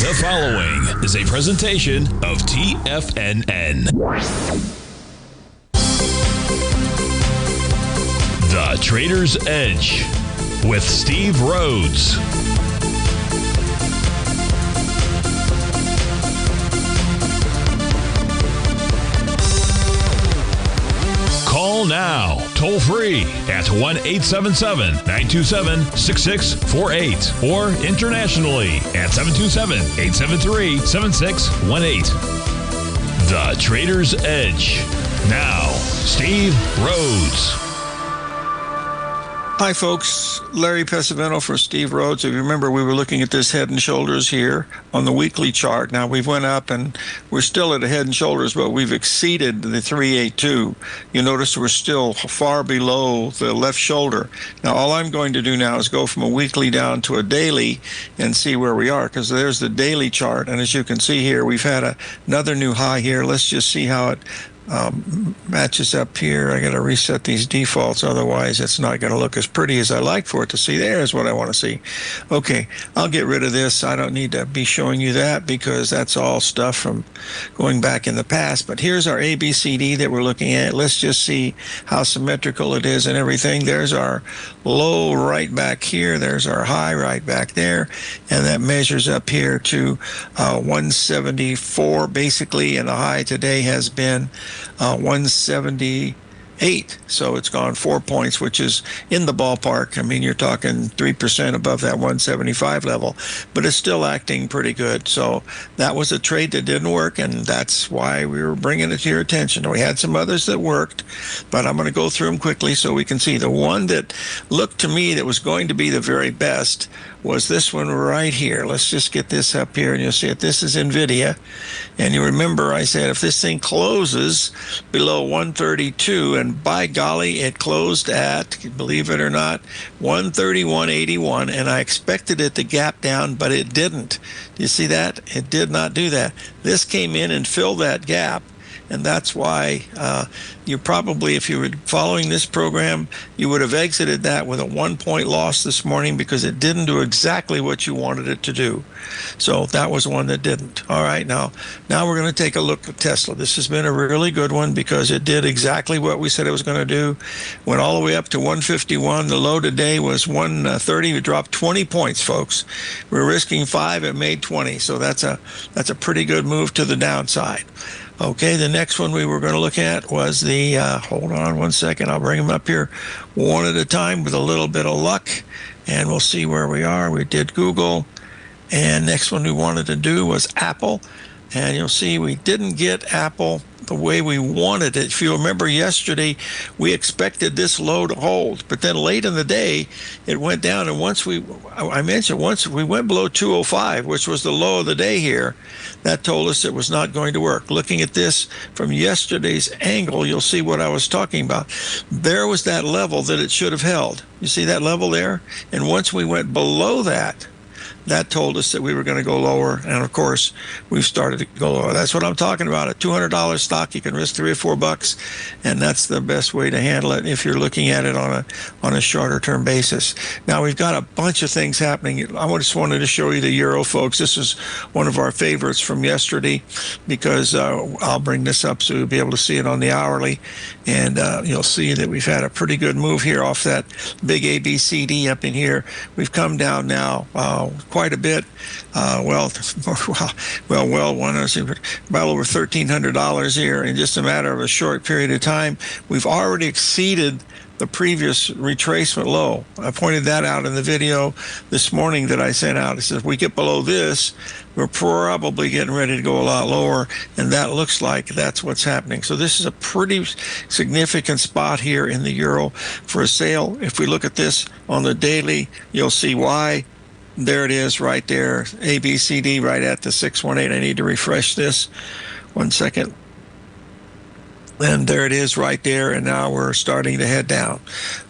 The following is a presentation of TFNN. The Trader's Edge with Steve Rhodes. Call now, toll free at 1-877-927-6648 or internationally at 727-873-7618. The Trader's Edge. Now, Steve Rhodes. Hi, folks. Larry Pesavento for Steve Rhodes. If you remember, we were looking at this head and shoulders here on the weekly chart. Now, we've went up, and we're still at a head and shoulders, but we've exceeded the 382. You notice we're still far below the left shoulder. Now, all I'm going to do now is go from a weekly down to a daily and see where we are, because there's the daily chart. And as you can see here, we've had another new high here. Let's just see how it matches up here. I got to reset these defaults, otherwise it's not going to look as pretty as I like for it to see. There's what I want to see. Okay, I'll get rid of this. I don't need to be showing you that because that's all stuff from going back in the past. But here's our ABCD that we're looking at. Let's just see how symmetrical it is and everything. There's our low right back here. There's our high right back there. And that measures up here to 174 basically, and the high today has been 178. So it's gone 4 points, which is in the ballpark. I mean, you're talking 3% above that 175 level, but it's still acting pretty good. So that was a trade that didn't work, and that's why we were bringing it to your attention. We had some others that worked, but I'm going to go through them quickly so we can see. The one that looked to me that was going to be the very best was this one right here. Let's just get this up here, and you'll see it. This is NVIDIA, and you remember I said if this thing closes below 132, and by golly, it closed at, believe it or not, 131.81, and I expected it to gap down, but it didn't. Do you see that? It did not do that. This came in and filled that gap. And that's why you probably, if you were following this program, you would have exited that with a 1 point loss this morning because it didn't do exactly what you wanted it to do. So that was one that didn't. All right, now we're going to take a look at Tesla. This has been a really good one because it did exactly what we said it was going to do. Went all the way up to 151. The low today was 130. We dropped 20 points, folks. We're risking 5. It made 20. So that's a pretty good move to the downside. Okay, the next one we were going to look at was the, hold on one second, I'll bring them up here one at a time with a little bit of luck, and we'll see where we are. We did Google, and next one we wanted to do was Apple, and you'll see we didn't get Apple the way we wanted it. If you remember yesterday, we expected this low to hold, but then late in the day, it went down, and once we went below 205, which was the low of the day here, that told us it was not going to work. Looking at this from yesterday's angle, you'll see what I was talking about. There was that level that it should have held. You see that level there? And once we went below that, that told us that we were going to go lower, and of course, we've started to go lower. That's what I'm talking about. A $200 stock, you can risk $3 or $4, and that's the best way to handle it if you're looking at it on a shorter term basis. Now we've got a bunch of things happening. I just wanted to show you the euro, folks. This is one of our favorites from yesterday because I'll bring this up so you'll be able to see it on the hourly, and you'll see that we've had a pretty good move here off that big ABCD up in here. We've come down now quite a bit. Well, about over $1,300 here in just a matter of a short period of time. We've already exceeded the previous retracement low. I pointed that out in the video this morning that I sent out. It says if we get below this, we're probably getting ready to go a lot lower, and that looks like that's what's happening. So this is a pretty significant spot here in the euro for a sale. If we look at this on the daily, you'll see why. There it is right there, ABCD right at the 618. I need to refresh this. 1 second. And there it is right there, and now we're starting to head down.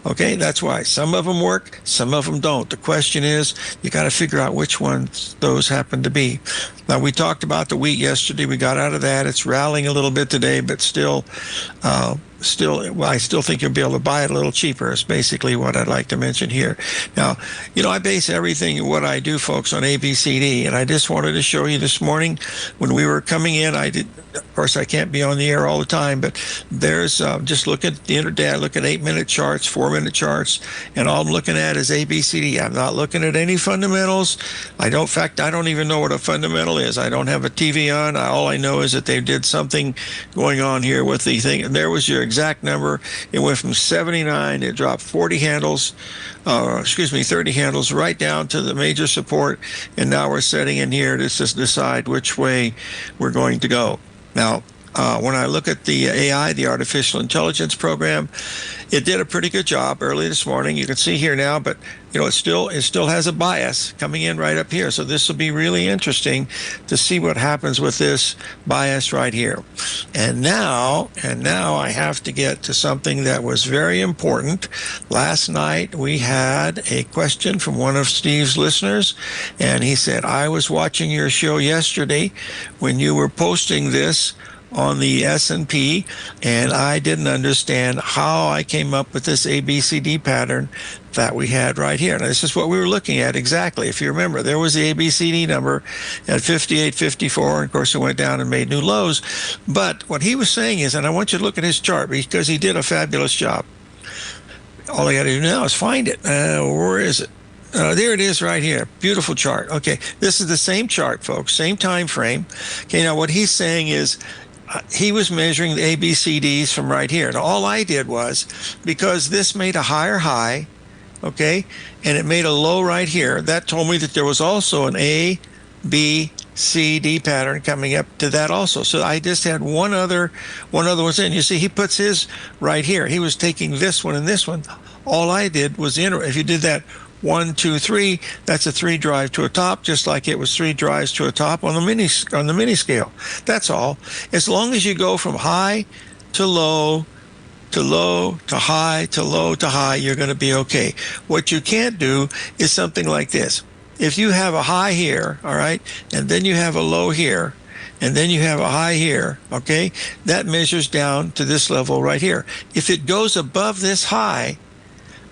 Okay, that's why. Some of them work, some of them don't. The question is, you got to figure out which ones those happen to be. Now, we talked about the wheat yesterday. We got out of that. It's rallying a little bit today, but still I still think you'll be able to buy it a little cheaper. Is basically what I'd like to mention here. Now, I base everything what I do, folks, on ABCD, and I just wanted to show you this morning when we were coming in. Of course, I can't be on the air all the time, but there's just look at the internet, look at 8-minute charts, 4-minute charts, and all I'm looking at is ABCD. I'm not looking at any fundamentals. I don't even know what a fundamental is. I don't have a TV on. All I know is that they did something going on here with the thing. And there was your exact number. It went from 79, it dropped 30 handles right down to the major support. And now we're setting in here to just decide which way we're going to go. Now, when I look at the AI, the artificial intelligence program, it did a pretty good job early this morning. You can see here now, but it still has a bias coming in right up here. So this will be really interesting to see what happens with this bias right here. And now I have to get to something that was very important. Last night we had a question from one of Steve's listeners, and he said, I was watching your show yesterday when you were posting this on the S&P, and I didn't understand how I came up with this ABCD pattern that we had right here. Now, this is what we were looking at exactly. If you remember, there was the ABCD number at 58, 54, and of course it went down and made new lows. But what he was saying is, and I want you to look at his chart because he did a fabulous job. All I got to do now is find it. Where is it? There it is right here. Beautiful chart. Okay, this is the same chart, folks, same time frame. Okay, now what he's saying is, he was measuring the ABCDs from right here. Now, all I did was, because this made a higher high, okay, and it made a low right here, that told me that there was also an A, B, C, D pattern coming up to that also. So I just had one other one's in. You see, he puts his right here. He was taking this one and this one. All I did was if you did that 1, 2, 3, that's a 3 drive to a top, just like it was 3 drives to a top on the mini scale. That's all. As long as you go from high to low to low to high to low to high, you're going to be okay. What you can't do is something like this. If you have a high here, all right, and then you have a low here, and then you have a high here, okay, that measures down to this level right here. If it goes above this high,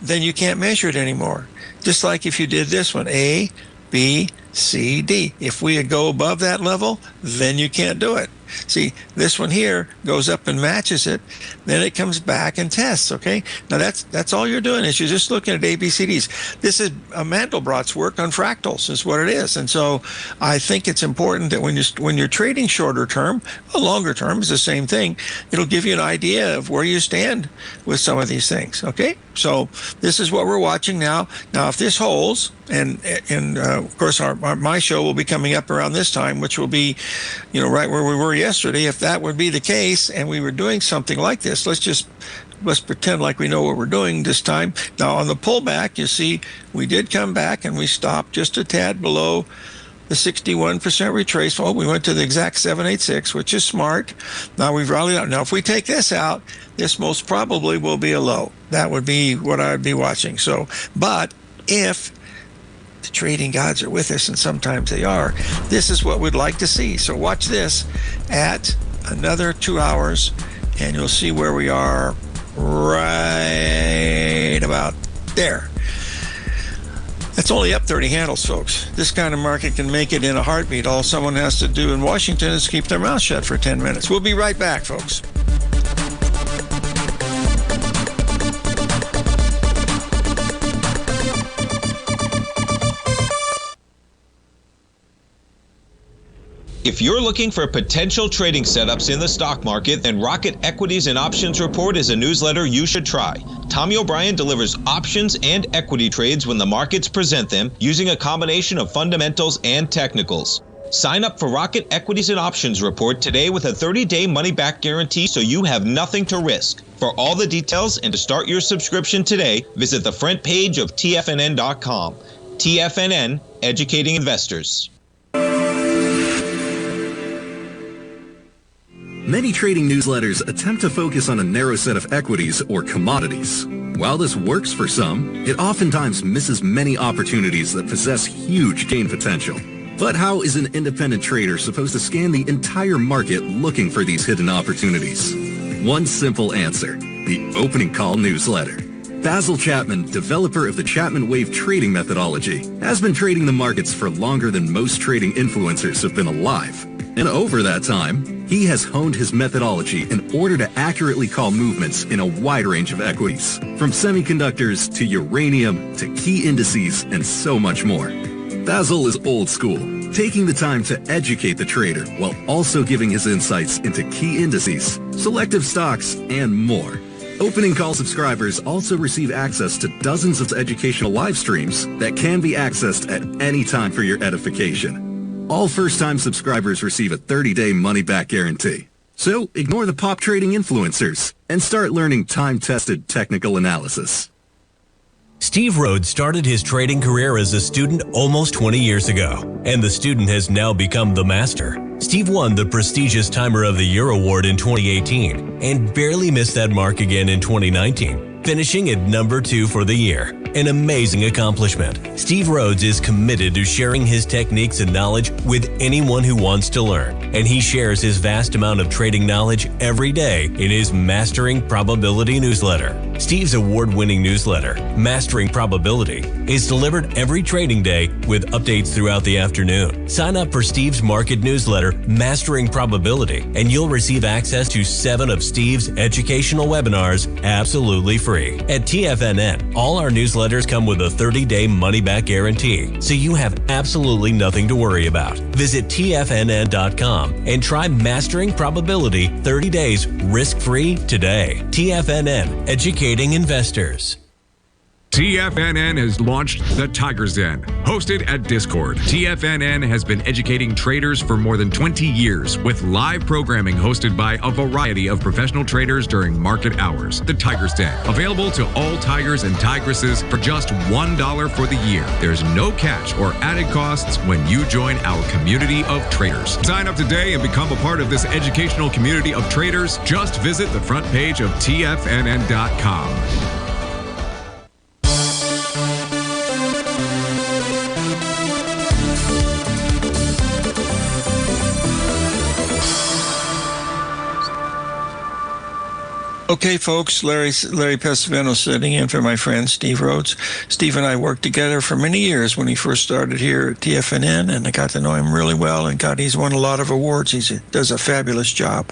then you can't measure it anymore. Just like if you did this one, A, B, C, D. If we go above that level, then you can't do it. See, this one here goes up and matches it, then it comes back and tests, okay? Now that's all you're doing is you're just looking at ABCDs. This is Mandelbrot's work on fractals is what it is. And so I think it's important that when you're trading shorter term, a longer term is the same thing. It'll give you an idea of where you stand with some of these things, okay? So this is what we're watching now. Now, if this holds, and of course my show will be coming up around this time, which will be, right where we were yesterday. If that would be the case, and we were doing something like this, let's pretend like we know what we're doing this time. Now, on the pullback, you see, we did come back and we stopped just a tad below the 61% retrace. Oh, we went to the exact 786, which is smart. Now we've rallied out. Now, if we take this out, this most probably will be a low. That would be what I would be watching. So, but if the trading gods are with us, and sometimes they are, this is what we'd like to see. So watch this at another 2 hours, and you'll see where we are right about there. That's only up 30 handles, folks. This kind of market can make it in a heartbeat. All someone has to do in Washington is keep their mouth shut for 10 minutes. We'll be right back, folks. If you're looking for potential trading setups in the stock market, then Rocket Equities and Options Report is a newsletter you should try. Tommy O'Brien delivers options and equity trades when the markets present them, using a combination of fundamentals and technicals. Sign up for Rocket Equities and Options Report today with a 30-day money-back guarantee, so you have nothing to risk. For all the details and to start your subscription today, visit the front page of TFNN.com. TFNN, educating investors. Many trading newsletters attempt to focus on a narrow set of equities or commodities. While this works for some, it oftentimes misses many opportunities that possess huge gain potential. But how is an independent trader supposed to scan the entire market looking for these hidden opportunities? One simple answer: the Opening Call newsletter. Basil Chapman, developer of the Chapman Wave trading methodology, has been trading the markets for longer than most trading influencers have been alive. And over that time, he has honed his methodology in order to accurately call movements in a wide range of equities, from semiconductors to uranium to key indices and so much more. Basil is old school, taking the time to educate the trader while also giving his insights into key indices, selective stocks, and more. Opening Call subscribers also receive access to dozens of educational live streams that can be accessed at any time for your edification. All first-time subscribers receive a 30-day money-back guarantee. So ignore the pop trading influencers and start learning time-tested technical analysis. Steve Rhodes started his trading career as a student almost 20 years ago, and the student has now become the master. Steve won the prestigious Timer of the Year award in 2018 and barely missed that mark again in 2019, finishing at number 2 for the year. An amazing accomplishment. Steve Rhodes is committed to sharing his techniques and knowledge with anyone who wants to learn, and he shares his vast amount of trading knowledge every day in his Mastering Probability newsletter. Steve's award-winning newsletter, Mastering Probability, is delivered every trading day with updates throughout the afternoon. Sign up for Steve's market newsletter, Mastering Probability, and you'll receive access to 7 of Steve's educational webinars absolutely free. At TFNN, all our newsletters come with a 30-day money-back guarantee, so you have absolutely nothing to worry about. Visit TFNN.com and try Mastering Probability 30 days risk-free today. TFNN, educating investors. TFNN has launched The Tiger's Den, hosted at Discord. TFNN has been educating traders for more than 20 years with live programming hosted by a variety of professional traders during market hours. The Tiger's Den, available to all tigers and tigresses for just $1 for the year. There's no catch or added costs when you join our community of traders. Sign up today and become a part of this educational community of traders. Just visit the front page of TFNN.com. Okay, folks, Larry Pesavento sitting in for my friend Steve Rhodes. Steve and I worked together for many years when he first started here at TFNN, and I got to know him really well, and he's won a lot of awards. He does a fabulous job.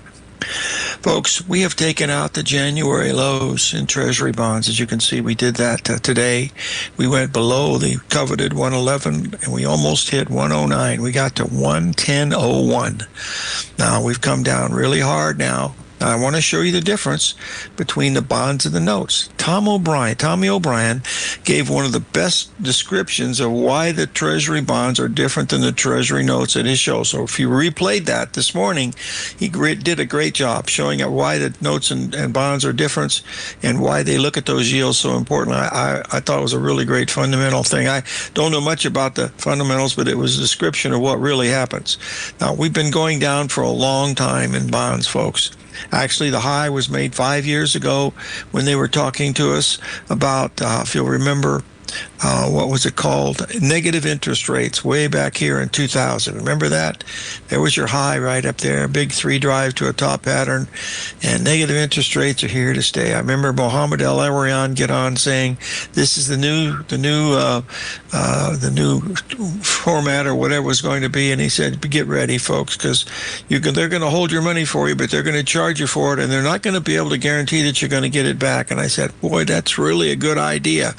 Folks, we have taken out the January lows in Treasury bonds. As you can see, we did that today. We went below the coveted 111, and we almost hit 109. We got to 110.01. Now, we've come down really hard now. I want to show you the difference between the bonds and the notes. Tommy O'Brien gave one of the best descriptions of why the Treasury bonds are different than the Treasury notes at his show. So if you replayed that this morning, he did a great job showing why the notes and bonds are different and why they look at those yields so important. I thought it was a really great fundamental thing. I don't know much about the fundamentals, but it was a description of what really happens. Now, we've been going down for a long time in bonds, folks. Actually, the high was made 5 years ago when they were talking to us about, if you'll remember, what was it called? Negative interest rates way back here in 2000. Remember that? There was your high right up there, big 3 drive to a top pattern, and negative interest rates are here to stay. I remember Mohammed El-Erian get on saying this is the new format or whatever it was going to be, and he said, get ready, folks, because they're going to hold your money for you, but they're going to charge you for it, and they're not going to be able to guarantee that you're going to get it back. And I said, boy, that's really a good idea.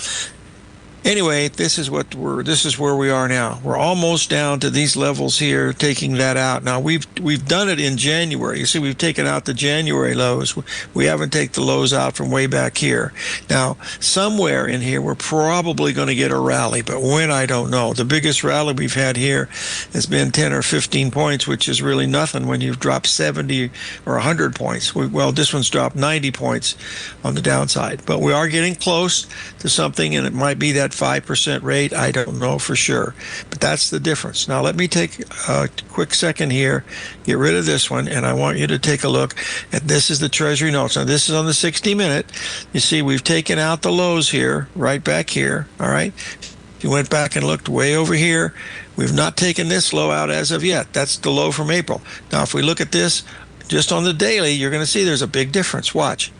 Anyway, this is where we are now. We're almost down to these levels here, taking that out. Now, we've done it in January. You see, we've taken out the January lows. We haven't taken the lows out from way back here. Now, somewhere in here, we're probably going to get a rally, but when, I don't know. The biggest rally we've had here has been 10 or 15 points, which is really nothing when you've dropped 70 or 100 points. Well, this one's dropped 90 points on the downside, but we are getting close to something, and it might be that 5% rate. I don't know for sure, but that's the difference. Now, let me take a quick second here, get rid of this one, and I want you to take a look at this is the Treasury notes. Now, this is on the 60-minute. You see, we've taken out the lows here, right back here, all right? If you went back and looked way over here, we've not taken this low out as of yet. That's the low from April. Now, if we look at this, just on the daily, you're going to see there's a big difference. Watch.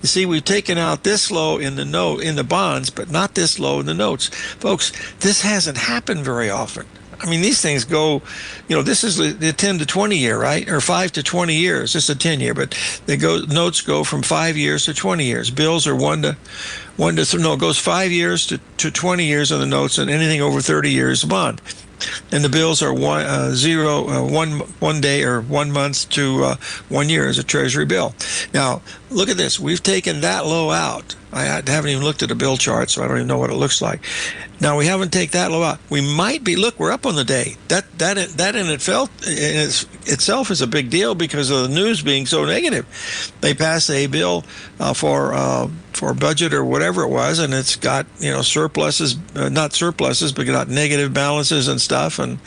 You see, we've taken out this low in the bonds, but not this low in the notes. Folks, this hasn't happened very often. I mean, these things go, this is the 10 to 20 year, right? Or 5 to 20 years. This is a 10 year, but notes go from 5 years to 20 years. Bills are it goes 5 years to 20 years on the notes, and anything over 30 years a bond. And the bills are 1 day or 1 month to 1 year as a Treasury bill. Now, look at this. We've taken that low out. I haven't even looked at a bill chart, so I don't even know what it looks like. Now, we haven't taken that low out. We might be, look, we're up on the day. That in itself is a big deal because of the news being so negative. They passed a bill for budget or whatever it was, and it's got, surpluses, not surpluses, but got negative balances and stuff, and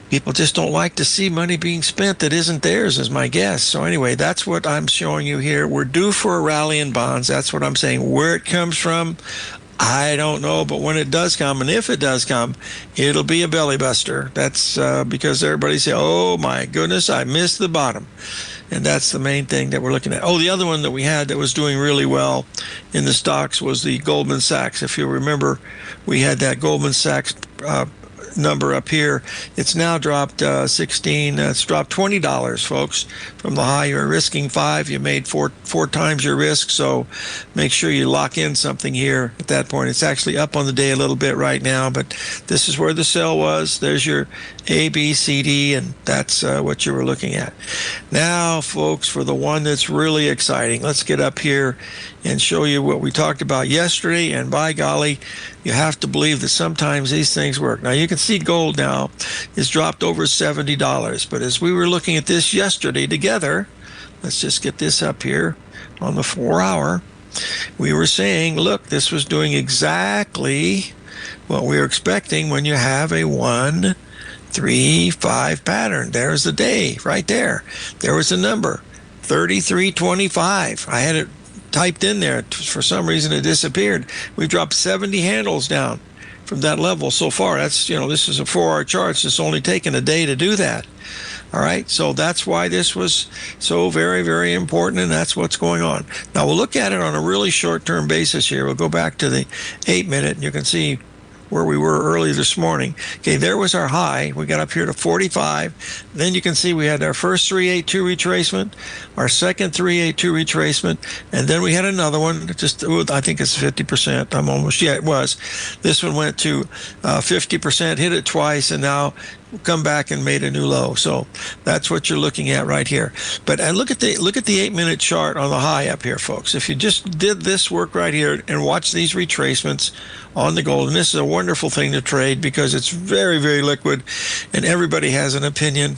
people just don't like to see money being spent that isn't theirs, is my guess. So anyway, that's what I'm showing you here. We're due for a rally in bonds. That's what I'm saying. Where it comes from, I don't know, but when it does come, and if it does come, it'll be a belly buster. That's because everybody say, oh my goodness, I missed the bottom. And that's the main thing that we're looking at. Oh, the other one that we had that was doing really well in the stocks was the Goldman Sachs. If you remember, we had that Goldman Sachs number up here. It's now dropped it's dropped $20, folks, from the high. You're risking 5. You made four times your risk, so make sure you lock in something here at that point. It's actually up on the day a little bit right now, but this is where the sell was. There's your A, B, C, D, and that's what you were looking at. Now, folks, for the one that's really exciting, let's get up here and show you what we talked about yesterday, and by golly, you have to believe that sometimes these things work. Now, you can see gold now is dropped over $70, but as we were looking at this yesterday together, let's just get this up here on the 4-hour, we were saying, look, this was doing exactly what we were expecting when you have a 1, 3, 5 pattern. There's the day right there. There was a number, 33.25. I had it typed in there. For some reason, it disappeared. We've dropped 70 handles down from that level so far. That's, this is a 4-hour chart. It's only taken a day to do that. All right, so that's why this was so very, very important, and that's what's going on. Now, we'll look at it on a really short-term basis here. We'll go back to the 8-minute, and you can see where we were early this morning. Okay, there was our high. We got up here to 45. Then you can see we had our first 382 retracement, our second 382 retracement, and then we had another one. I think it's 50%. It was. This one went to 50%, hit it twice, and now come back and made a new low. So that's what you're looking at right here. But and look at the 8-minute chart on the high up here, folks. If you just did this work right here and watch these retracements on the gold, and this is a wonderful thing to trade because it's very, very liquid, and everybody has an opinion,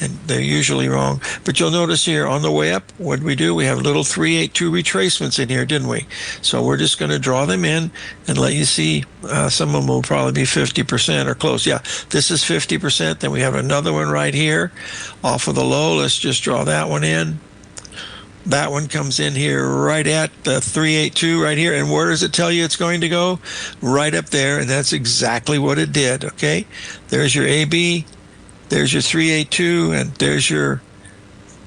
and they're usually wrong. But you'll notice here on the way up, what we do, we have little 382 retracements in here, didn't we? So we're just going to draw them in and let you see. Some of them will probably be 50% or close. Yeah, this is 50%. Then we have another one right here off of the low. Let's just draw that one in. That one comes in here right at the 382 right here. And where does it tell you it's going to go? Right up there. And that's exactly what it did. Okay. There's your AB. There's your 382. And there's your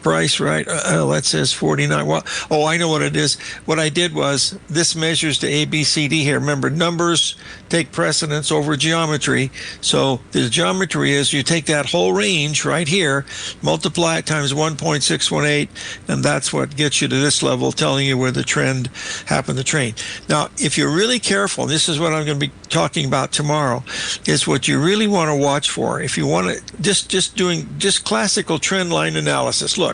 price, right? That says 49. Well, I know what it is. What I did was this measures the ABCD here. Remember, numbers take precedence over geometry. So the geometry is you take that whole range right here, multiply it times 1.618, and that's what gets you to this level, telling you where the trend happened to trade. Now, if you're really careful, this is what I'm going to be talking about tomorrow, is what you really want to watch for. If you want to just classical trend line analysis. Look,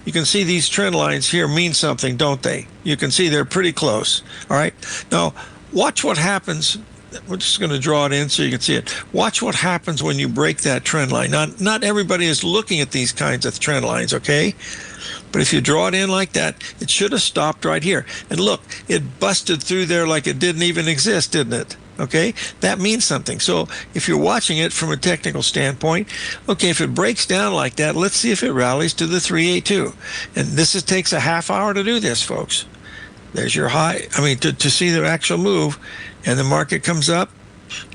you can see these trend lines here mean something, don't they? You can see they're pretty close. All right. Now, watch what happens. We're just going to draw it in so you can see it. Watch what happens when you break that trend line. Not everybody is looking at these kinds of trend lines, okay? But if you draw it in like that, it should have stopped right here. And look, it busted through there like it didn't even exist, didn't it? Okay, that means something. So if you're watching it from a technical standpoint, okay, if it breaks down like that, let's see if it rallies to the 382. And this takes a half hour to do this, folks. There's your high. To see the actual move, and the market comes up,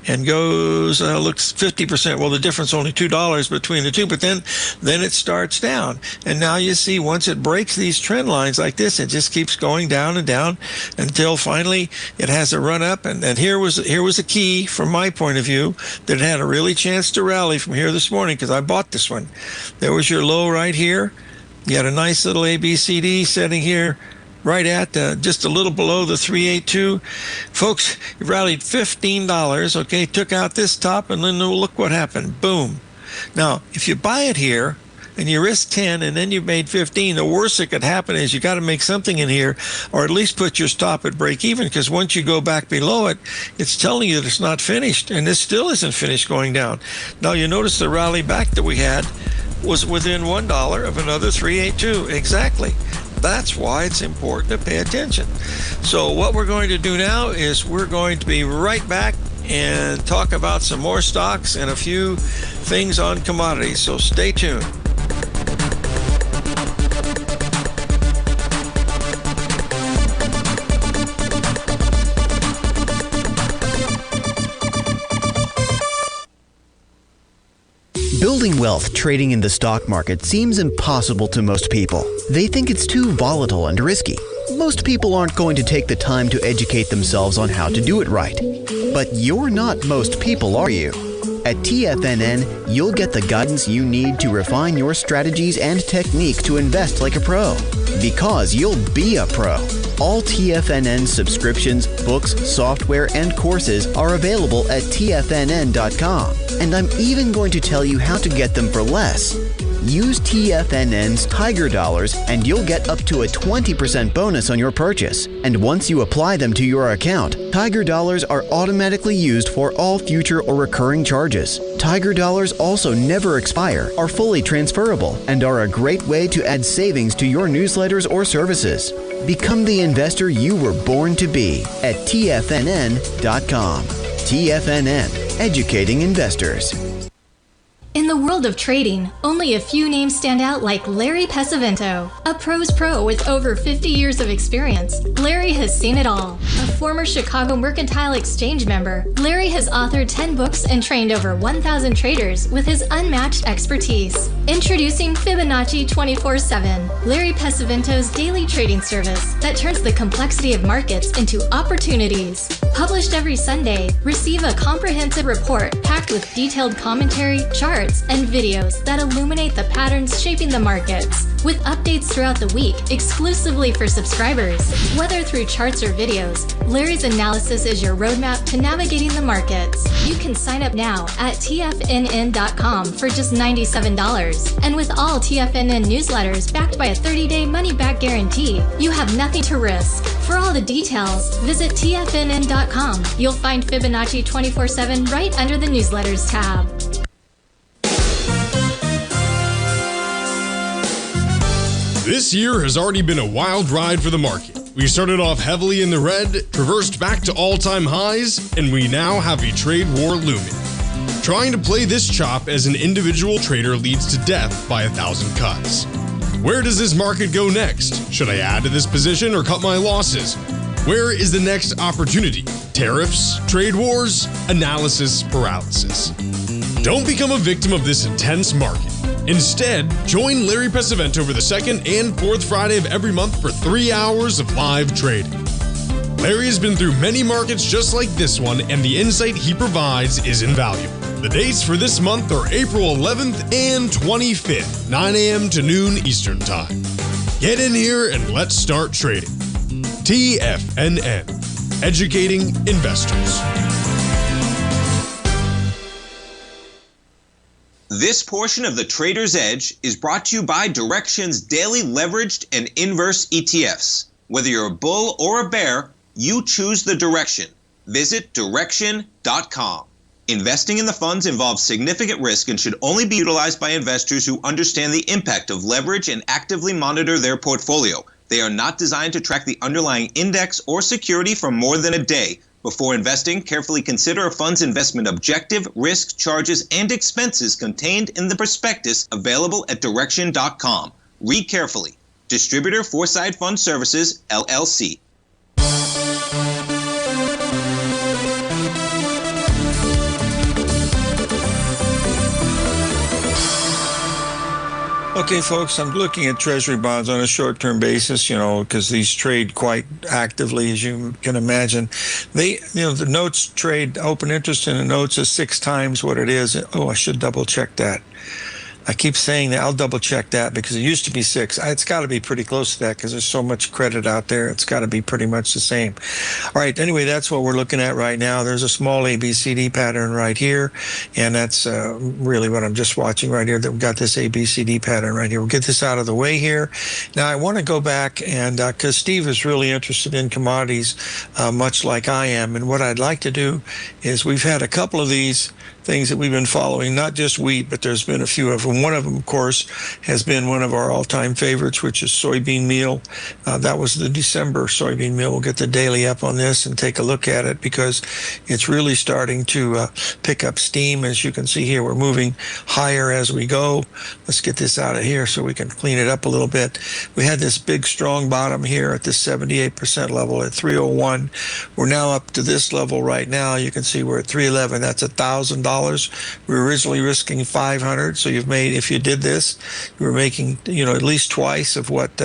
and goes, looks 50%. Well, the difference only $2 between the two, but then it starts down. And now you see once it breaks these trend lines like this, it just keeps going down and down until finally it has a run up. And here was a key from my point of view that it had a really chance to rally from here this morning, because I bought this one. There was your low right here. You had a nice little ABCD setting here right at just a little below the 382. Folks, it rallied $15, okay, took out this top, and then look what happened. Boom. Now, if you buy it here and you risk 10 and then you made 15, the worst that could happen is you got to make something in here, or at least put your stop at break even, because once you go back below it, it's telling you that it's not finished, and this still isn't finished going down. Now, you notice the rally back that we had was within $1 of another 382. Exactly. That's why it's important to pay attention. So what we're going to do now is we're going to be right back and talk about some more stocks and a few things on commodities. So stay tuned. Building wealth trading in the stock market seems impossible to most people. They think it's too volatile and risky. Most people aren't going to take the time to educate themselves on how to do it right. But you're not most people, are you? At TFNN, you'll get the guidance you need to refine your strategies and technique to invest like a pro. Because you'll be a pro. All TFNN subscriptions, books, software, and courses are available at TFNN.com. And I'm even going to tell you how to get them for less. Use TFNN's Tiger Dollars and you'll get up to a 20% bonus on your purchase. And once you apply them to your account, Tiger Dollars are automatically used for all future or recurring charges. Tiger Dollars also never expire, are fully transferable, and are a great way to add savings to your newsletters or services. Become the investor you were born to be at TFNN.com. TFNN, educating investors. In the world of trading, only a few names stand out like Larry Pesavento, a pro's pro with over 50 years of experience. Larry has seen it all. A former Chicago Mercantile Exchange member, Larry has authored 10 books and trained over 1,000 traders with his unmatched expertise. Introducing Fibonacci 24/7, Larry Pesavento's daily trading service that turns the complexity of markets into opportunities. Published every Sunday, receive a comprehensive report packed with detailed commentary, charts, and videos that illuminate the patterns shaping the markets, with updates throughout the week exclusively for subscribers. Whether through charts or videos, Larry's analysis is your roadmap to navigating the markets. You can sign up now at TFNN.com for just $97. And with all TFNN newsletters backed by a 30-day money-back guarantee, you have nothing to risk. For all the details, visit TFNN.com. You'll find Fibonacci 24/7 right under the newsletters tab. This year has already been a wild ride for the market. We started off heavily in the red, traversed back to all-time highs, and we now have a trade war looming. Trying to play this chop as an individual trader leads to death by 1,000 cuts. Where does this market go next? Should I add to this position or cut my losses? Where is the next opportunity? Tariffs? Trade wars? Analysis paralysis. Don't become a victim of this intense market. Instead, join Larry Pesavento for the second and fourth Friday of every month for 3 hours of live trading. Larry has been through many markets just like this one, and the insight he provides is invaluable. The dates for this month are April 11th and 25th, 9 a.m. to noon Eastern Time. Get in here and let's start trading. TFNN, educating investors. This portion of the Trader's Edge is brought to you by Direxion's daily leveraged and inverse ETFs. Whether you're a bull or a bear, you choose the direction. Visit Direxion.com. Investing in the funds involves significant risk and should only be utilized by investors who understand the impact of leverage and actively monitor their portfolio. They are not designed to track the underlying index or security for more than a day. Before investing, carefully consider a fund's investment objective, risk, charges, and expenses contained in the prospectus available at Direxion.com. Read carefully. Distributor Foreside Fund Services, LLC. Okay, folks, I'm looking at Treasury bonds on a short-term basis, because these trade quite actively, as you can imagine. The notes trade, open interest in the notes is 6 times what it is. Oh, I should double check that. I keep saying that. I'll double check that because it used to be 6. It's got to be pretty close to that because there's so much credit out there. It's got to be pretty much the same. All right. Anyway, that's what we're looking at right now. There's a small ABCD pattern right here. And that's really what I'm just watching right here. That we've got this ABCD pattern right here. We'll get this out of the way here. Now, I want to go back and because Steve is really interested in commodities, much like I am. And what I'd like to do is we've had a couple of these things that we've been following, not just wheat, but there's been a few of them. One of them, of course, has been one of our all-time favorites, which is soybean meal. That was the December soybean meal. We'll get the daily up on this and take a look at it because it's really starting to pick up steam. As you can see here, we're moving higher as we go. Let's get this out of here so we can clean it up a little bit. We had this big, strong bottom here at the 78% level at 301. We're now up to this level right now. You can see we're at 311. That's $1,000. We were originally risking 500. So you've made, if you did this, you were making, at least twice of what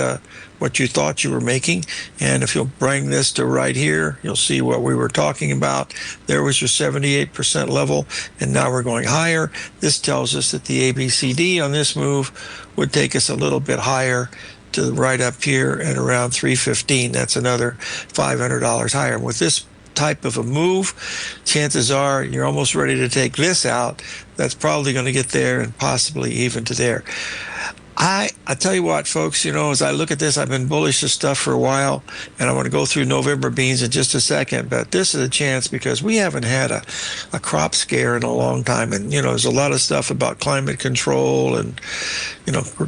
you thought you were making. And if you'll bring this to right here, you'll see what we were talking about. There was your 78% level, and now we're going higher. This tells us that the ABCD on this move would take us a little bit higher to right up here at around 315. That's another $500 higher. With this type of a move, chances are you're almost ready to take this out. That's probably going to get there and possibly even to there. I tell you what, folks, as I look at this, I've been bullish this stuff for a while, and I want to go through November beans in just a second, but this is a chance because we haven't had a crop scare in a long time, and, there's a lot of stuff about climate control and,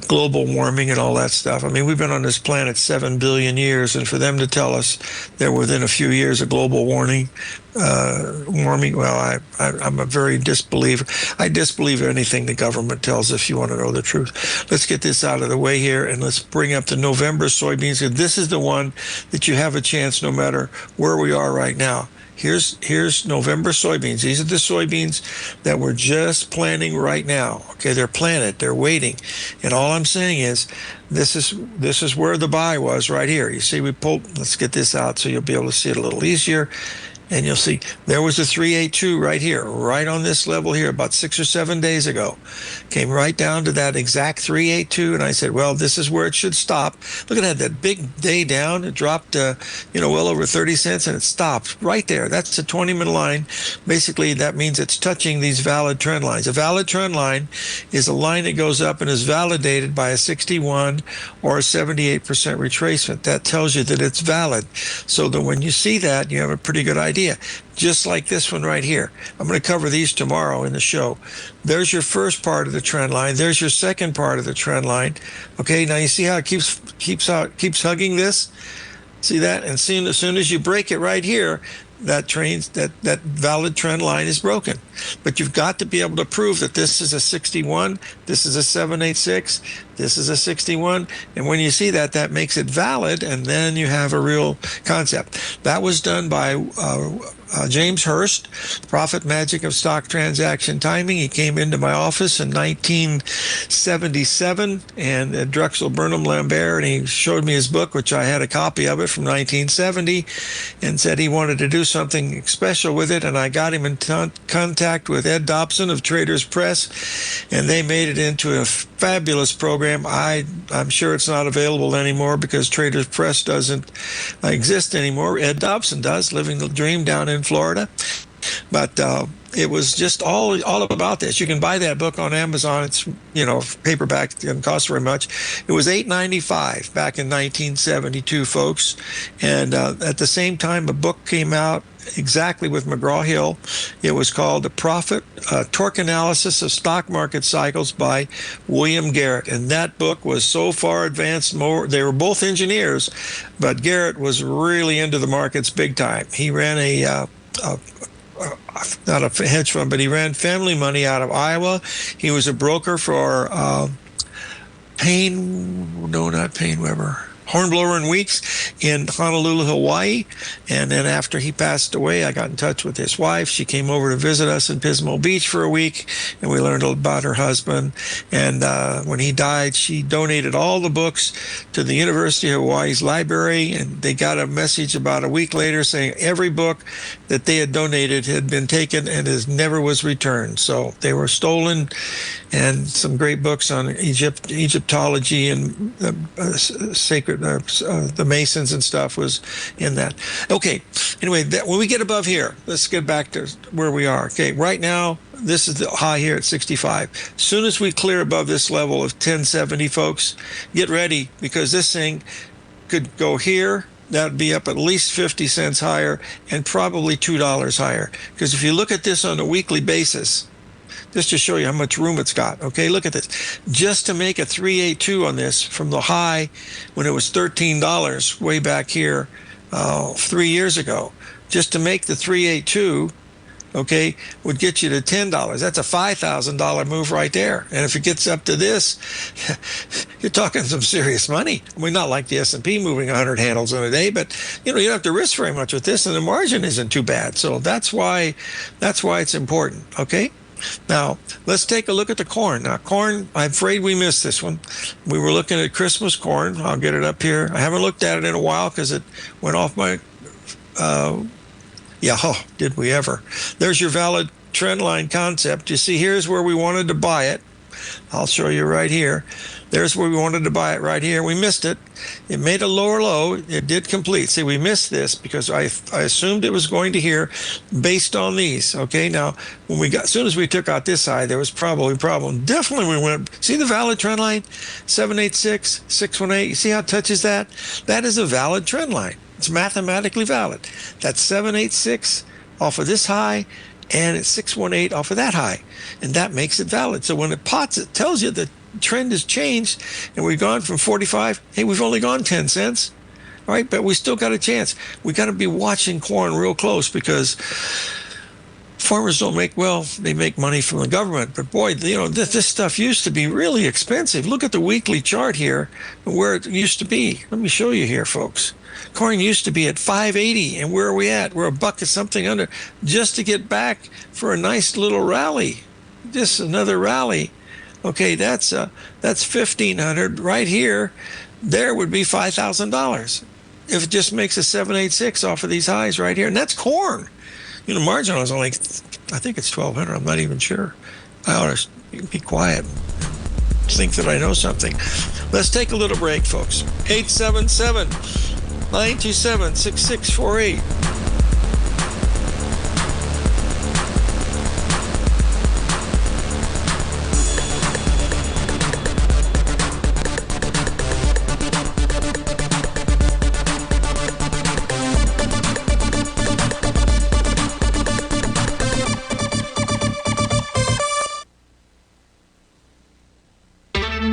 global warming and all that stuff. I mean, we've been on this planet 7 billion years, and for them to tell us they're within a few years of global warming, well, I'm a very disbeliever. I disbelieve anything the government tells if you want to know the truth. Let's get this out of the way here, and let's bring up the November soybeans. This is the one that you have a chance no matter where we are right now. Here's November soybeans. These are the soybeans that we're just planting right now. Okay, they're planted, they're waiting. And all I'm saying is this is where the buy was right here. You see we pulled, let's get this out so you'll be able to see it a little easier. And you'll see there was a 382 right here, right on this level here about 6 or 7 days ago. Came right down to that exact 382. And I said, well, this is where it should stop. Look at that big day down. It dropped, well over 30 cents and it stopped right there. That's a 20-minute line. Basically, that means it's touching these valid trend lines. A valid trend line is a line that goes up and is validated by a 61 or a 78% retracement. That tells you that it's valid. So that when you see that, you have a pretty good idea. Just like this one right here. I'm going to cover these tomorrow in the show. There's your first part of the trend line. There's your second part of the trend line. Okay, now you see how it keeps hugging this? See that? And as soon as you break it right here, that valid trend line is broken. But you've got to be able to prove that this is a 61, this is a 786, this is a 61, and when you see that, that makes it valid, and then you have a real concept. That was done by James Hurst, Profit Magic of Stock Transaction Timing. He came into my office in 1977 and at Drexel Burnham Lambert, and he showed me his book, which I had a copy of it from 1970, and said he wanted to do something special with it, and I got him in contact with Ed Dobson of Traders Press, and they made it into a fabulous program. I'm sure it's not available anymore because Traders Press doesn't exist anymore. Ed Dobson does, living the dream down in Florida. But it was just all about this. You can buy that book on Amazon. It's, paperback. It doesn't cost very much. It was $8.95 back in 1972, folks. And at the same time, a book came out exactly with McGraw-Hill. It was called The Profit Torque Analysis of Stock Market Cycles by William Garrett. And that book was so far advanced. They were both engineers, but Garrett was really into the markets big time. He ran not a hedge fund, but he ran family money out of Iowa. He was a broker for not Payne Weber. Hornblower and Weeks in Honolulu, Hawaii. And then after he passed away, I got in touch with his wife. She came over to visit us in Pismo Beach for a week, and we learned about her husband. And when he died, she donated all the books to the University of Hawaii's library, and they got a message about a week later saying every book that they had donated had been taken and never was returned. So they were stolen, and some great books on Egyptology and sacred, the Masons and stuff was in that. Okay, anyway, when we get above here, let's get back to where we are. Okay, right now, this is the high here at 65. As soon as we clear above this level of 1070, folks, get ready, because this thing could go here. That would be up at least 50 cents higher and probably $2 higher. Because if you look at this on a weekly basis, just to show you how much room it's got, okay, look at this. Just to make a 382 on this from the high when it was $13 way back here 3 years ago, just to make the 382, okay, would get you to $10. That's a $5,000 move right there. And if it gets up to this, you're talking some serious money. I mean, not like the S&P moving 100 handles in a day, but you don't have to risk very much with this, and the margin isn't too bad. So that's why it's important, okay? Now, let's take a look at the corn. Now, corn, I'm afraid we missed this one. We were looking at Christmas corn. I'll get it up here. I haven't looked at it in a while because it went off my... did we ever? There's your valid trend line concept. You see, here's where we wanted to buy it. I'll show you right here. There's where we wanted to buy it right here. We missed it. It made a lower low. It did complete. See, we missed this because I assumed it was going to here based on these. Okay, now, as soon as we took out this side, there was probably a problem. Definitely we went, see the valid trend line? 786, 618. You see how it touches that? That is a valid trend line. It's mathematically valid. That's 786 off of this high, and it's 618 off of that high. And that makes it valid. So when it pots, it tells you the trend has changed, and we've gone from 45. Hey, we've only gone 10 cents. All right, but we still got a chance. We got to be watching corn real close, because farmers don't they make money from the government. But boy, this stuff used to be really expensive. Look at the weekly chart here, where it used to be. Let me show you here, folks. Corn used to be at 580, and where are we at? We're a buck or something under, just to get back for a nice little rally. Just another rally. Okay, that's 1,500 right here. There would be $5,000 if it just makes a 786 off of these highs right here, and that's corn. Marginal is only, I think it's 1,200. I'm not even sure. I ought to be quiet. Think that I know something. Let's take a little break, folks. 877-927-6648.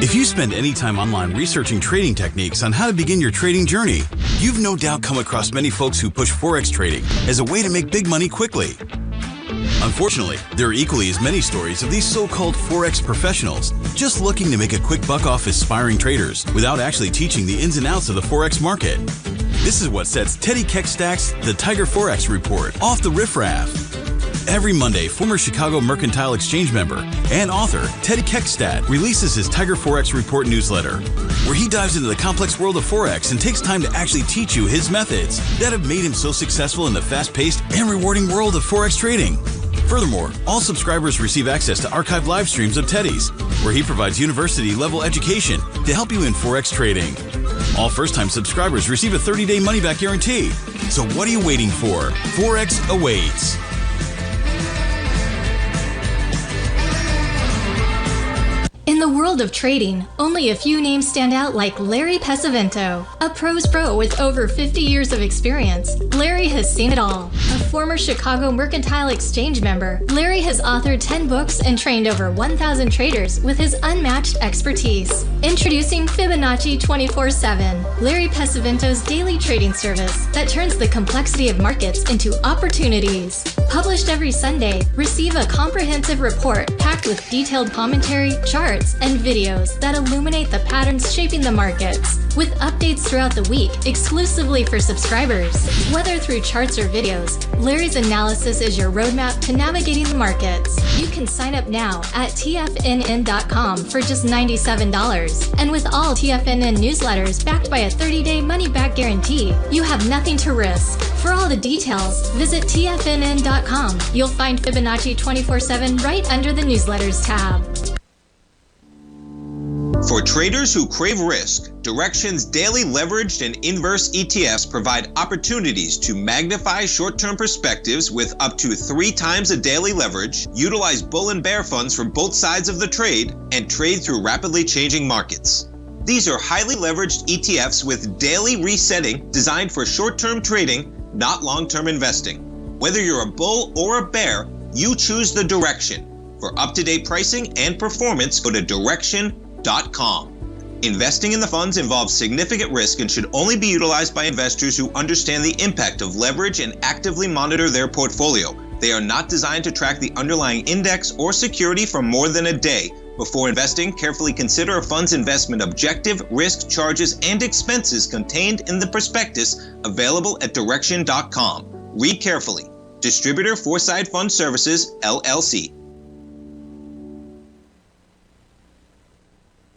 If you spend any time online researching trading techniques on how to begin your trading journey, you've no doubt come across many folks who push Forex trading as a way to make big money quickly. Unfortunately, there are equally as many stories of these so-called Forex professionals just looking to make a quick buck off aspiring traders without actually teaching the ins and outs of the Forex market. This is what sets Teddy Keckstad's The Tiger Forex Report off the riffraff. Every Monday, former Chicago Mercantile Exchange member and author Teddy Keckstad releases his Tiger Forex Report newsletter, where he dives into the complex world of Forex and takes time to actually teach you his methods that have made him so successful in the fast-paced and rewarding world of Forex trading. Furthermore, all subscribers receive access to archived live streams of Teddy's, where he provides university-level education to help you in Forex trading. All first-time subscribers receive a 30-day money-back guarantee. So what are you waiting for? Forex awaits. In the world of trading, only a few names stand out like Larry Pesavento, a pros pro with over 50 years of experience. Larry has seen it all. A former Chicago Mercantile Exchange member, Larry has authored 10 books and trained over 1,000 traders with his unmatched expertise. Introducing Fibonacci 24/7, Larry Pesavento's daily trading service that turns the complexity of markets into opportunities. Published every Sunday, receive a comprehensive report packed with detailed commentary, charts, and videos that illuminate the patterns shaping the markets, with updates throughout the week exclusively for subscribers. Whether through charts or videos, Larry's analysis is your roadmap to navigating the markets. You can sign up now at TFNN.com for just $97. And with all TFNN newsletters backed by a 30-day money-back guarantee, you have nothing to risk. For all the details, visit TFNN.com. You'll find Fibonacci 24/7 right under the newsletters tab. For traders who crave risk, Direxion's daily leveraged and inverse ETFs provide opportunities to magnify short-term perspectives with up to 3 times a daily leverage, utilize bull and bear funds from both sides of the trade, and trade through rapidly changing markets. These are highly leveraged ETFs with daily resetting designed for short-term trading, not long-term investing. Whether you're a bull or a bear, you choose the Direxion. For up-to-date pricing and performance, go to Direxion.com. Investing in the funds involves significant risk and should only be utilized by investors who understand the impact of leverage and actively monitor their portfolio. They are not designed to track the underlying index or security for more than a day. Before investing, carefully consider a fund's investment objective, risk, charges, and expenses contained in the prospectus available at Direxion.com. Read carefully. Distributor Foreside Fund Services, LLC.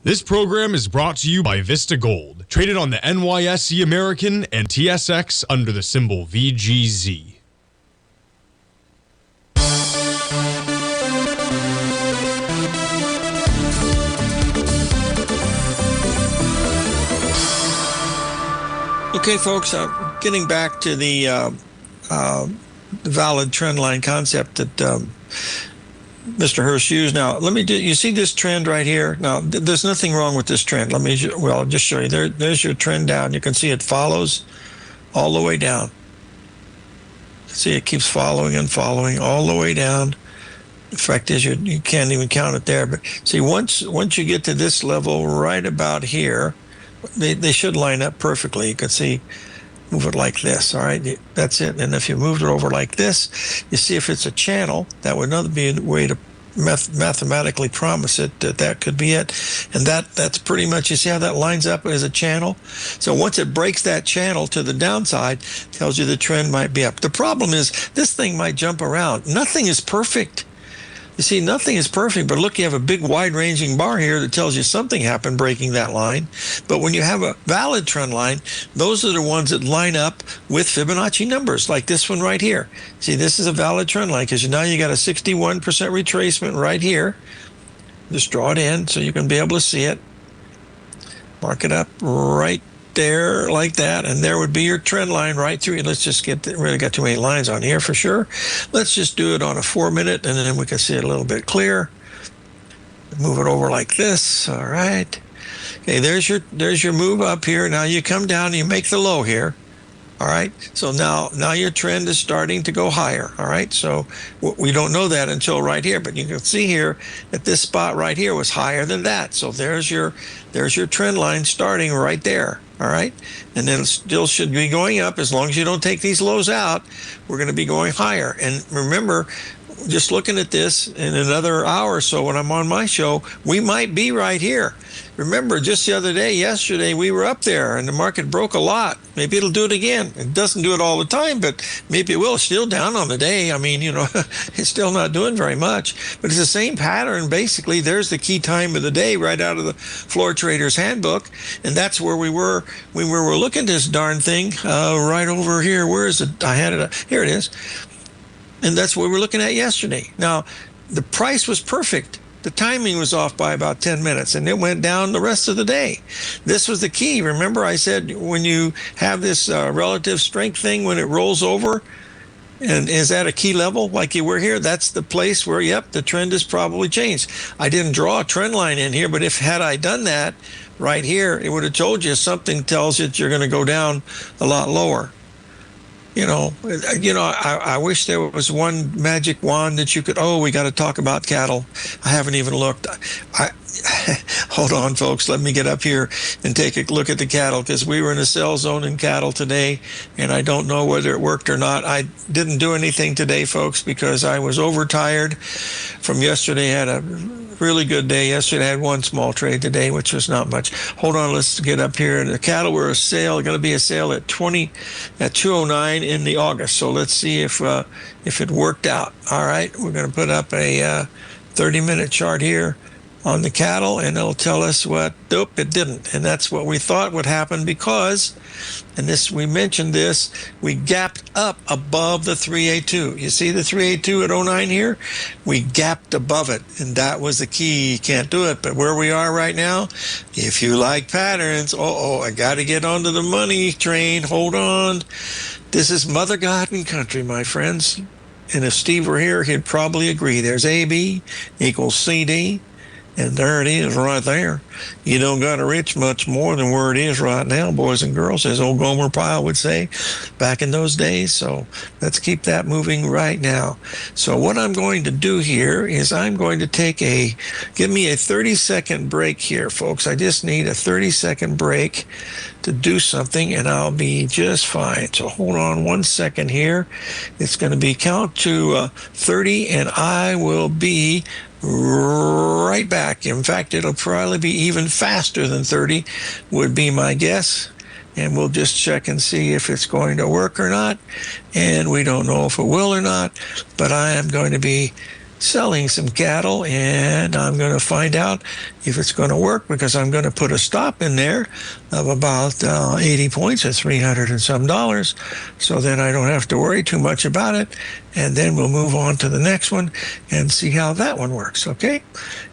This program is brought to you by Vista Gold, traded on the NYSE American and TSX under the symbol VGZ. Okay, folks, getting back to the valid trend line concept that Mr. Hirsch used. Now, you see this trend right here? Now, there's nothing wrong with this trend. I'll just show you. There's your trend down. You can see it follows all the way down. See, it keeps following and following all the way down. The fact is, you can't even count it there. But see, once you get to this level right about here, they should line up perfectly. You can see, move it like this, all right? That's it. And if you moved it over like this, you see if it's a channel, that would be a way to mathematically promise it that could be it. And that's pretty much, you see how that lines up as a channel? So once it breaks that channel to the downside, tells you the trend might be up. The problem is this thing might jump around. Nothing is perfect. You see, nothing is perfect, but look, you have a big wide-ranging bar here that tells you something happened breaking that line. But when you have a valid trend line, those are the ones that line up with Fibonacci numbers, like this one right here. See, this is a valid trend line because now you got a 61% retracement right here. Just draw it in so you can be able to see it. Mark it up right there like that, and there would be your trend line right through. Let's just really got too many lines on here for sure. Let's just do it on a 4-minute, and then we can see it a little bit clear. Move it over like this. All right. Okay, there's your move up here. Now you come down and you make the low here. All right. So now your trend is starting to go higher. All right. So we don't know that until right here, but you can see here that this spot right here was higher than that. So there's your trend line starting right there. All right. And then it still should be going up as long as you don't take these lows out. We're going to be going higher. And remember, just looking at this in another hour or so when I'm on my show, we might be right here. Remember, just the other day, yesterday, we were up there and the market broke a lot. Maybe it'll do it again. It doesn't do it all the time, but maybe it will. It's still down on the day. I mean, it's still not doing very much, but it's the same pattern. Basically, there's the key time of the day right out of the Floor Trader's Handbook. And that's where we were when we were looking at this darn thing right over here. Where is it? I had it. Here it is. And that's what we were looking at yesterday. Now, the price was perfect. The timing was off by about 10 minutes, and it went down the rest of the day. This was the key. Remember I said when you have this relative strength thing, when it rolls over and is at a key level like you were here, that's the place where, yep, the trend has probably changed. I didn't draw a trend line in here, but had I done that right here, it would have told you something tells you that you're going to go down a lot lower. I wish there was one magic wand that you could, we got to talk about cattle. I haven't even looked. hold on, folks. Let me get up here and take a look at the cattle, because we were in a sell zone in cattle today, and I don't know whether it worked or not. I didn't do anything today, folks, because I was overtired from yesterday. I had a really good day yesterday. I had one small trade today, which was not much. Hold on, let's get up here. The cattle were going to be a sale at 209 in the August. So let's see if it worked out. All right, we're going to put up a 30-minute chart here on the cattle, and it'll tell us what, nope, it didn't. And that's what we thought would happen, because, and this, we mentioned this, we gapped up above the 382. You see the 382 at 09 here? We gapped above it, and that was the key. You can't do it. But where we are right now, if you like patterns, I got to get onto the money train. Hold on. This is Mother God and country, my friends. And if Steve were here, he'd probably agree. There's AB equals CD. And there it is right there. You don't got to reach much more than where it is right now, boys and girls, as old Gomer Pyle would say back in those days. So let's keep that moving right now. So what I'm going to do here is I'm going to give me a 30-second break here, folks. I just need a 30-second break to do something, and I'll be just fine. So hold on 1 second here. It's going to be count to 30, and I will be right back. In fact, it'll probably be even faster than 30 would be my guess. And we'll just check and see if it's going to work or not. And we don't know if it will or not, but I am going to be selling some cattle, and I'm going to find out if it's going to work, because I'm going to put a stop in there of about 80 points at $300 and some, so then I don't have to worry too much about it. And then we'll move on to the next one and see how that one works, okay?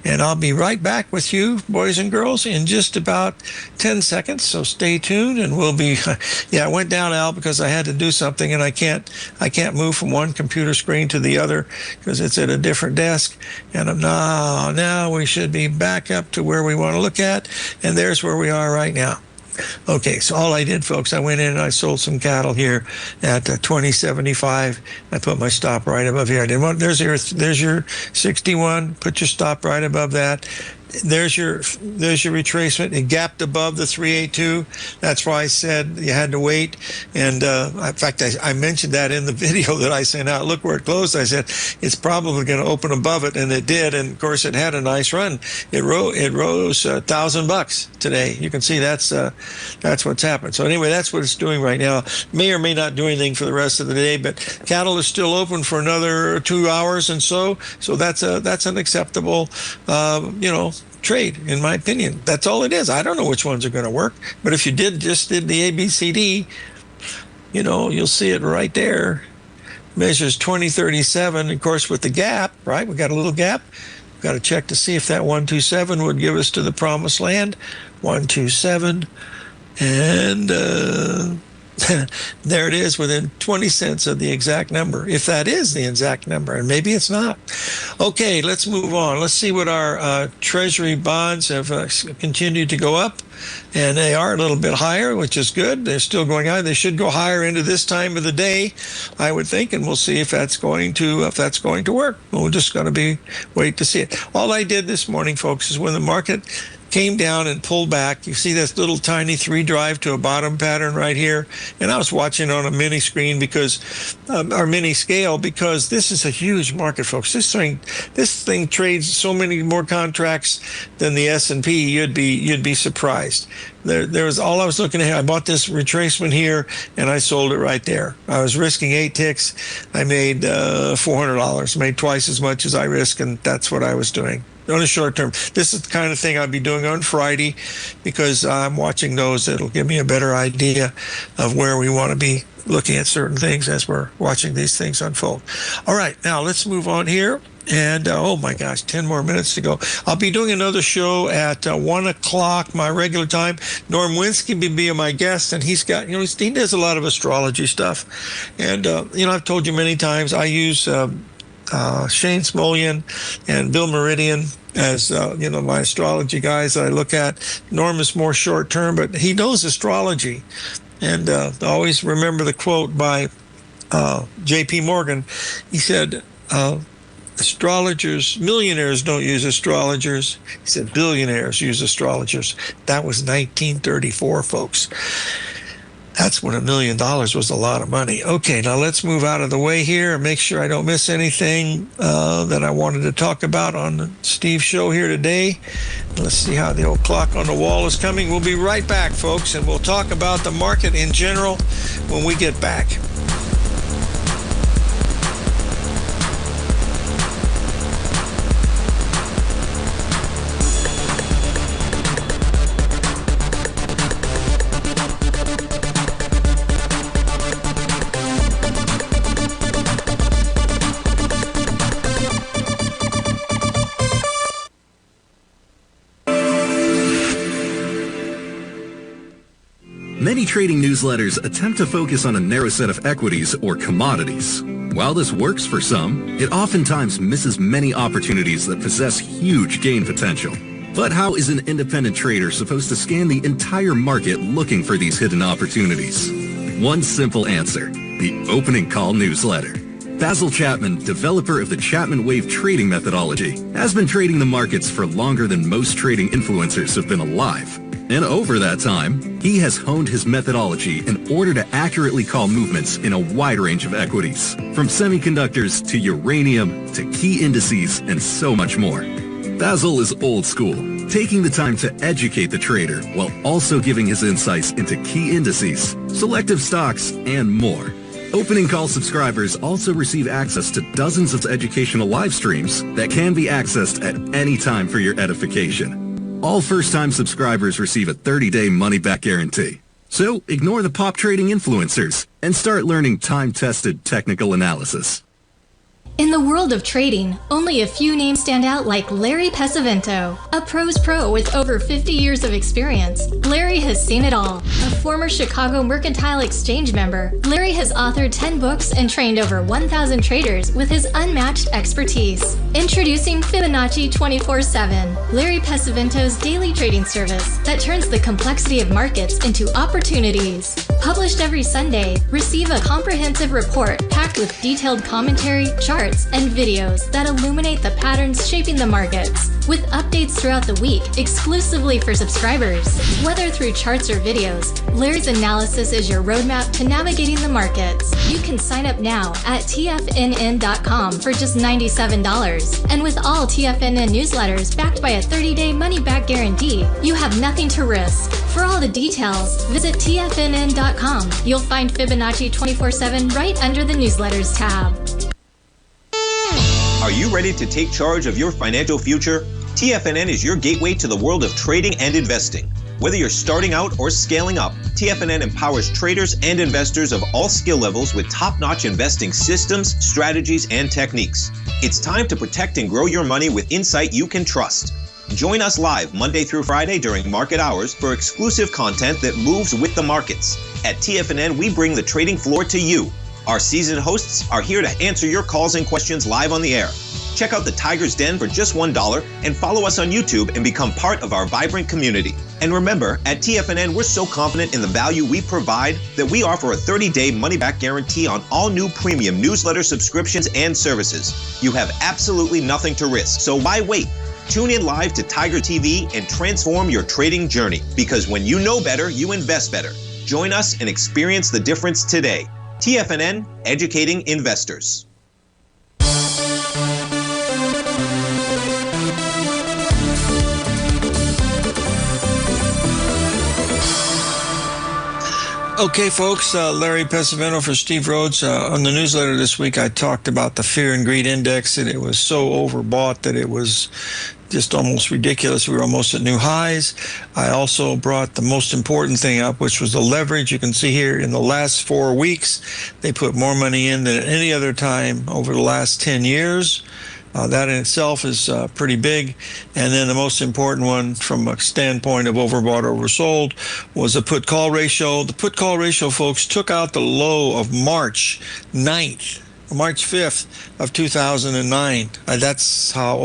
And I'll be right back with you, boys and girls, in just about 10 seconds, so stay tuned, and we'll be, I went down, Al, because I had to do something, and I can't move from one computer screen to the other because it's at a different desk. And now we should be back up to where we want to look at, and there's where we are right now. Okay, so all I did, folks, I went in and I sold some cattle here at 20.75. I put my stop right above here. I didn't want, there's your 61. Put your stop right above that. There's your retracement. It gapped above the 382. That's why I said you had to wait. And in fact, I mentioned that in the video that I sent out. Look where it closed. I said it's probably going to open above it, and it did. And of course, it had a nice run. It rose $1,000 today. You can see that's what's happened. So anyway, that's what it's doing right now. May or may not do anything for the rest of the day, but cattle is still open for another 2 hours and so. So that's an acceptable, trade, in my opinion. That's all it is. I don't know which ones are going to work, but if you just did the ABCD, you'll see it right there. Measures 2037, of course, with the gap, right? We got a little gap. We've got to check to see if that 127 would give us to the promised land. 127, and there it is, within 20 cents of the exact number, if that is the exact number, and maybe it's not. Okay, let's move on. Let's see what our Treasury bonds have continued to go up, and they are a little bit higher, which is good. They're still going high. They should go higher into this time of the day, I would think, and we'll see if that's going to work. We're just going to wait to see it. All I did this morning, folks, is when the market came down and pulled back. You see this little tiny 3 drive to a bottom pattern right here. And I was watching on a mini screen our mini scale, because this is a huge market, folks. This thing trades so many more contracts than the S&P. You'd be surprised. There was all I was looking at. I bought this retracement here, and I sold it right there. I was risking 8 ticks. I made $400. Made twice as much as I risked, and that's what I was doing on a short term. This is the kind of thing I'll be doing on Friday, because I'm watching those. It'll give me a better idea of where we want to be looking at certain things as we're watching these things unfold. All right, now let's move on here. And oh my gosh, 10 more minutes to go. I'll be doing another show at 1 o'clock, my regular time. Norm Winsky will be my guest, and he does a lot of astrology stuff. And I've told you many times, I use Shane Smolian and Bill Meridian as my astrology guys that I look at. Norm is more short term, but he knows astrology. And always remember the quote by J.P. Morgan. He said, astrologers, millionaires don't use astrologers. He said billionaires use astrologers. That was 1934, folks. That's when $1 million was a lot of money. Okay, now let's move out of the way here and make sure I don't miss anything that I wanted to talk about on the Steve Show here today. Let's see how the old clock on the wall is coming. We'll be right back, folks, and we'll talk about the market in general when we get back. Many trading newsletters attempt to focus on a narrow set of equities or commodities. While this works for some, it oftentimes misses many opportunities that possess huge gain potential. But how is an independent trader supposed to scan the entire market looking for these hidden opportunities? One simple answer: the opening call newsletter. Basil Chapman, developer of the Chapman Wave trading methodology, has been trading the markets for longer than most trading influencers have been alive. And over that time, he has honed his methodology in order to accurately call movements in a wide range of equities, from semiconductors to uranium to key indices and so much more. Basil is old school, taking the time to educate the trader while also giving his insights into key indices, selective stocks, and more. Opening call subscribers also receive access to dozens of educational live streams that can be accessed at any time for your edification. All first-time subscribers receive a 30-day money-back guarantee. So ignore the pop trading influencers and start learning time-tested technical analysis. In the world of trading, only a few names stand out like Larry Pesavento, a pros pro with over 50 years of experience. Larry has seen it all. A former Chicago Mercantile Exchange member, Larry has authored 10 books and trained over 1,000 traders with his unmatched expertise. Introducing Fibonacci 24/7, Larry Pesavento's daily trading service that turns the complexity of markets into opportunities. Published every Sunday, receive a comprehensive report packed with detailed commentary, charts, and videos that illuminate the patterns shaping the markets, with updates throughout the week exclusively for subscribers. Whether through charts or videos, Larry's analysis is your roadmap to navigating the markets. You can sign up now at TFNN.com for just $97. And with all TFNN newsletters backed by a 30-day money-back guarantee, you have nothing to risk. For all the details, visit TFNN.com. You'll find Fibonacci 24/7 right under the newsletters tab. Are you ready to take charge of your financial future? TFNN is your gateway to the world of trading and investing. Whether you're starting out or scaling up, TFNN empowers traders and investors of all skill levels with top-notch investing systems, strategies, and techniques. It's time to protect and grow your money with insight you can trust. Join us live Monday through Friday during market hours for exclusive content that moves with the markets. At TFNN, we bring the trading floor to you. Our seasoned hosts are here to answer your calls and questions live on the air. Check out the Tiger's Den for just $1 and follow us on YouTube and become part of our vibrant community. And remember, at TFNN, we're so confident in the value we provide that we offer a 30-day money-back guarantee on all new premium newsletter subscriptions and services. You have absolutely nothing to risk, so why wait? Tune in live to Tiger TV and transform your trading journey, because when you know better, you invest better. Join us and experience the difference today. TFNN, educating investors. Okay, folks, Larry Pesavento for Steve Rhodes. On the newsletter this week, I talked about the Fear and Greed Index, and it was so overbought that it was just almost ridiculous. We were almost at new highs. I also brought the most important thing up, which was the leverage. You can see here in the last 4 weeks, they put more money in than at any other time over the last 10 years. That in itself is pretty big. And then the most important one from a standpoint of overbought, oversold was the put-call ratio. The put-call ratio, folks, took out the low of March 5th of 2009. That's how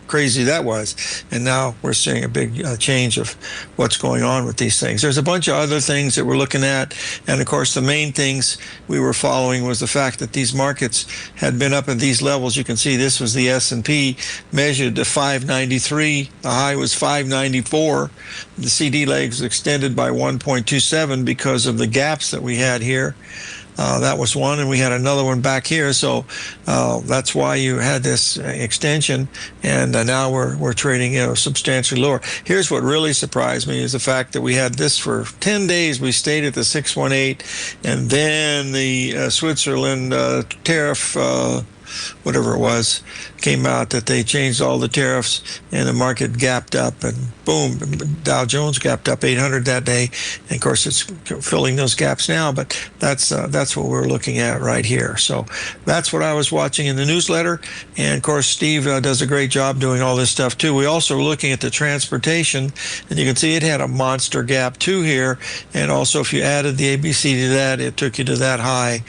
crazy that was. And now we're seeing a big change of what's going on with these things. There's a bunch of other things that we're looking at. And of course, the main things we were following was the fact that these markets had been up at these levels. You can see this was the S&P measured to 593. The high was 594. The CD legs extended by 1.27 because of the gaps that we had here. That was one, and we had another one back here. So that's why you had this extension, and now we're trading substantially lower. Here's what really surprised me is the fact that we had this for 10 days. We stayed at the 618, and then the Switzerland tariff, whatever it was, came out that they changed all the tariffs, and the market gapped up, and boom, Dow Jones gapped up 800 that day. And of course, it's filling those gaps now, but that's what we're looking at right here. So that's what I was watching in the newsletter. And of course, Steve does a great job doing all this stuff too. We also were looking at the transportation, and you can see it had a monster gap too here. And also, if you added the ABC to that, it took you to that high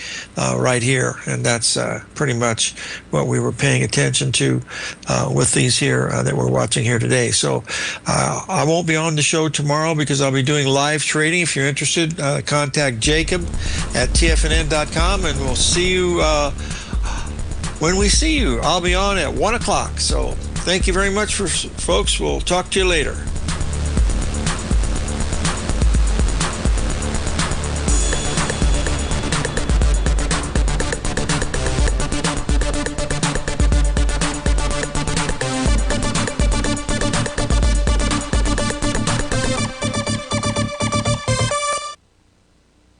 right here. And that's pretty much what we were paying attention to with these here that we're watching here today. So I won't be on the show tomorrow because I'll be doing live trading. If you're interested, contact Jacob at TFNN.com, and we'll see you when we see you. I'll be on at 1 o'clock. So thank you very much, folks. We'll talk to you later.